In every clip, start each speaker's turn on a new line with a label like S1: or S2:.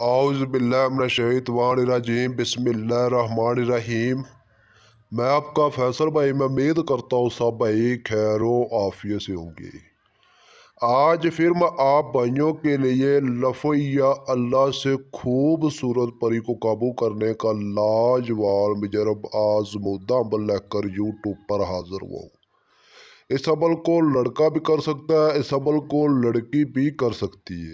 S1: औज़ुबिल्लाहिमिनश्शैतानिर्रजीम बिस्मिल्लाहिर्रहमानिर्रहीम। मैं आपका फैसल भाई। मैं उम्मीद करता हूँ सब भाई खैरो आफियत से होंगे। आज फिर मैं आप भाइयों के लिए लफ़या अल्लाह से खूबसूरत परी को काबू करने का लाजवाब मुजरब आज़मूदा अमल लेकर यूट्यूब पर हाजिर हुआ हूँ। इस अमल को लड़का भी कर सकता है, इस अमल को लड़की भी कर सकती है।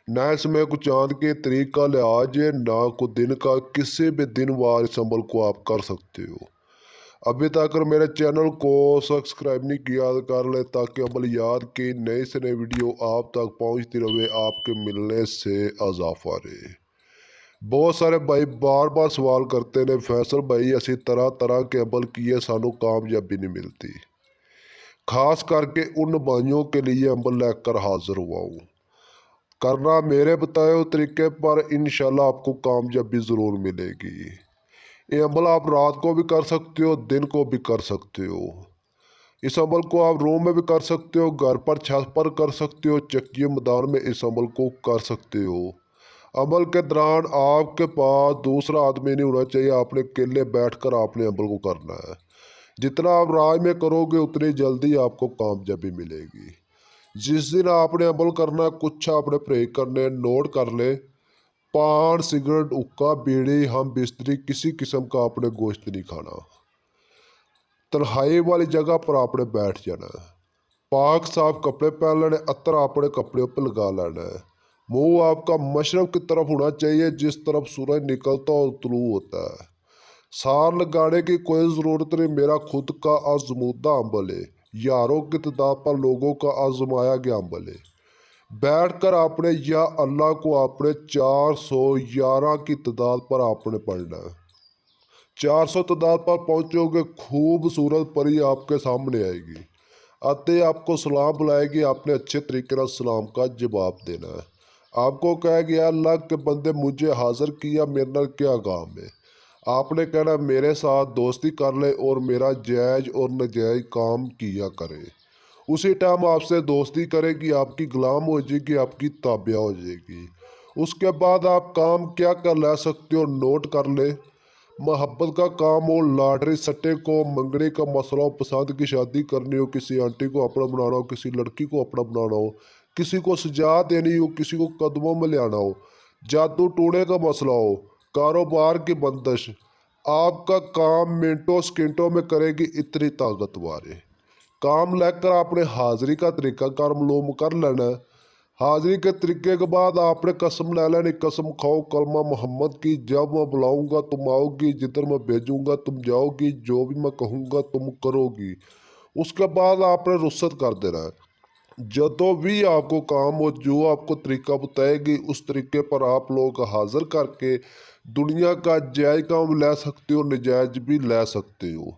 S1: ना इसमें कुछ चांद के तरीका लिहाज है, ना कुछ दिन का। किसी भी दिन वार इस अमल को आप कर सकते हो। अभी तक अगर मेरे चैनल को सब्सक्राइब नहीं किया तो कर ले, ताकि अमल याद की नई से नई वीडियो आप तक पहुंचती रहे, आपके मिलने से इजाफा रहे। बहुत सारे भाई बार बार सवाल करते ने, फैसल भाई असी तरह तरह के अमल किए सानू कामयाबी नहीं मिलती। खास करके उन भाइयों के लिए अमल लेकर हाजिर हुआ हूँ। करना मेरे बताए हुए तरीके पर, इंशाल्लाह आपको कामयाबी ज़रूर मिलेगी। ये अमल आप रात को भी कर सकते हो, दिन को भी कर सकते हो। इस अमल को आप रूम में भी कर सकते हो, घर पर छत पर कर सकते हो, चक्की मैदान में इस अमल को कर सकते हो। अमल के दौरान आपके पास दूसरा आदमी नहीं होना चाहिए। आपने अकेले बैठकर आपने अमल को करना है। जितना आप राज में करोगे उतनी जल्दी आपको कामयाबी मिलेगी। जिस दिन आपने अमल करना, कुछ आपने परहेज करने, नोट कर ले। पान, सिगरेट, हुक्का, बीड़ी, हम बिस्तरी, किसी किस्म का आपने गोश्त नहीं खाना। तन्हाई वाली जगह पर आपने बैठ जाना है। पाक साफ कपड़े पहन लेने, अतर अपने कपड़े पर लगा लेना है। मुंह आपका मशरक की तरफ होना चाहिए, जिस तरफ सूरज निकलता और तुलू होता है। सार लगाने की कोई ज़रूरत नहीं, मेरा खुद का आजमूदा अमल है। यारों की तादाद पर लोगों का आजमाया गया अमल है। बैठकर आपने या अल्लाह को आपने 411 की तादाद पर आपने पढ़ना है। 400 तादाद पर पहुंचोगे, खूबसूरत परी आपके सामने आएगी। आते आपको सलाम बुलाएगी, आपने अच्छे तरीके से सलाम का जवाब देना है। आपको कहेगी अल्लाह के बंदे मुझे हाजिर किया, मेरे नाल क्या काम है। आपने कहना मेरे साथ दोस्ती कर ले और मेरा जायज़ और नाजायज़ काम किया करे। उसी टाइम आपसे दोस्ती करेगी, आपकी गुलाम हो जाएगी, आपकी ताबिया हो जाएगी। उसके बाद आप काम क्या कर ला सकते हो, नोट कर ले। मोहब्बत का काम हो, लॉटरी सट्टे को, मंगने का मसला हो, पसंद की शादी करनी हो, किसी आंटी को अपना बनाना हो, किसी लड़की को अपना बनाना हो, किसी को सजा देनी हो, किसी को कदमों में ले आना हो, जादू टूने का मसला हो, कारोबार की बंदिश, आपका काम मिनटों सेकंडों में करेगी, इतनी ताकतवर है। काम लेकर आपने हाजिरी का तरीका कार मालूम कर लेना है। हाजिरी के तरीके के बाद आपने कसम ले लेनी, कसम खाओ कलमा मोहम्मद की, जब मैं बुलाऊंगा तुम आओगी, जिधर मैं भेजूंगा तुम जाओगी, जो भी मैं कहूँगा तुम करोगी। उसके बाद आपने रुख्सत कर देना है। जो भी आपको काम हो, जो आपको तरीका बताएगी, उस तरीके पर आप लोग हाजिर करके दुनिया का जायज़ काम ले सकते हो, नजायज़ भी ले सकते हो।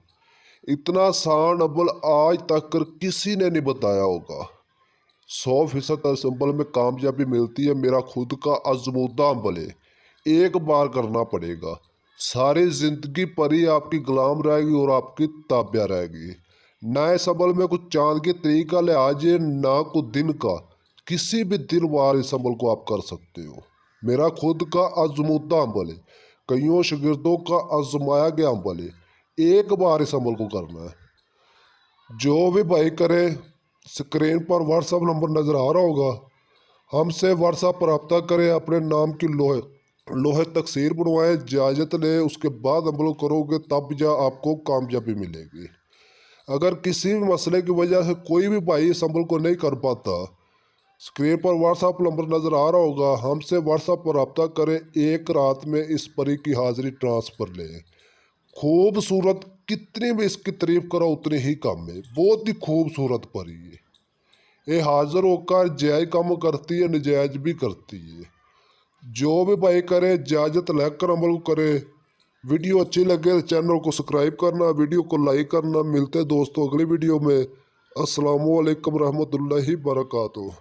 S1: इतना आसान अमल आज तक किसी ने नहीं बताया होगा। 100% इस अमल में कामयाबी मिलती है। मेरा खुद का आजमूदा अमल है, एक बार करना पड़ेगा। सारी ज़िंदगी परी आपकी गुलाम रहेगी और आपकी ताबिया रहेगी। ना इस अमल में कुछ चांद के तरीका लिहाज है, ना कुछ दिन का। किसी भी दिन वार इस अमल को आप कर सकते हो। मेरा खुद का आजमूदा अमल है, कईयों शागिर्दों का आजमाया गया अमल है। एक बार इस अमल को करना है। जो भी भाई करे, स्क्रीन पर व्हाट्सअप नंबर नज़र आ रहा होगा, हमसे व्हाट्सअप पर रब्ता करें। अपने नाम की लोहे तकसीर बनवाएं, इजाज़त लें, उसके बाद अमल करोगे तब जा आपको कामयाबी मिलेगी। अगर किसी भी मसले की वजह से कोई भी भाई इस अमल को नहीं कर पाता, स्क्रीन पर व्हाट्सअप नंबर नज़र आ रहा होगा, हमसे व्हाट्सअप पर रब्ता करें। एक रात में इस परी की हाजिरी ट्रांसफ़र लें। खूबसूरत, कितनी भी इसकी तारीफ करो उतनी ही कम है। बहुत ही खूबसूरत परी है। ये हाजिर होकर जायज़ काम करती है, नजायज़ भी करती है। जो भी भाई करे इजाज़त लेकर अमल करे। वीडियो अच्छी लगे तो चैनल को सब्सक्राइब करना, वीडियो को लाइक करना। मिलते दोस्तों अगली वीडियो में। अस्सलामु अलैकुम रहमतुल्लाहि बरकातुहू।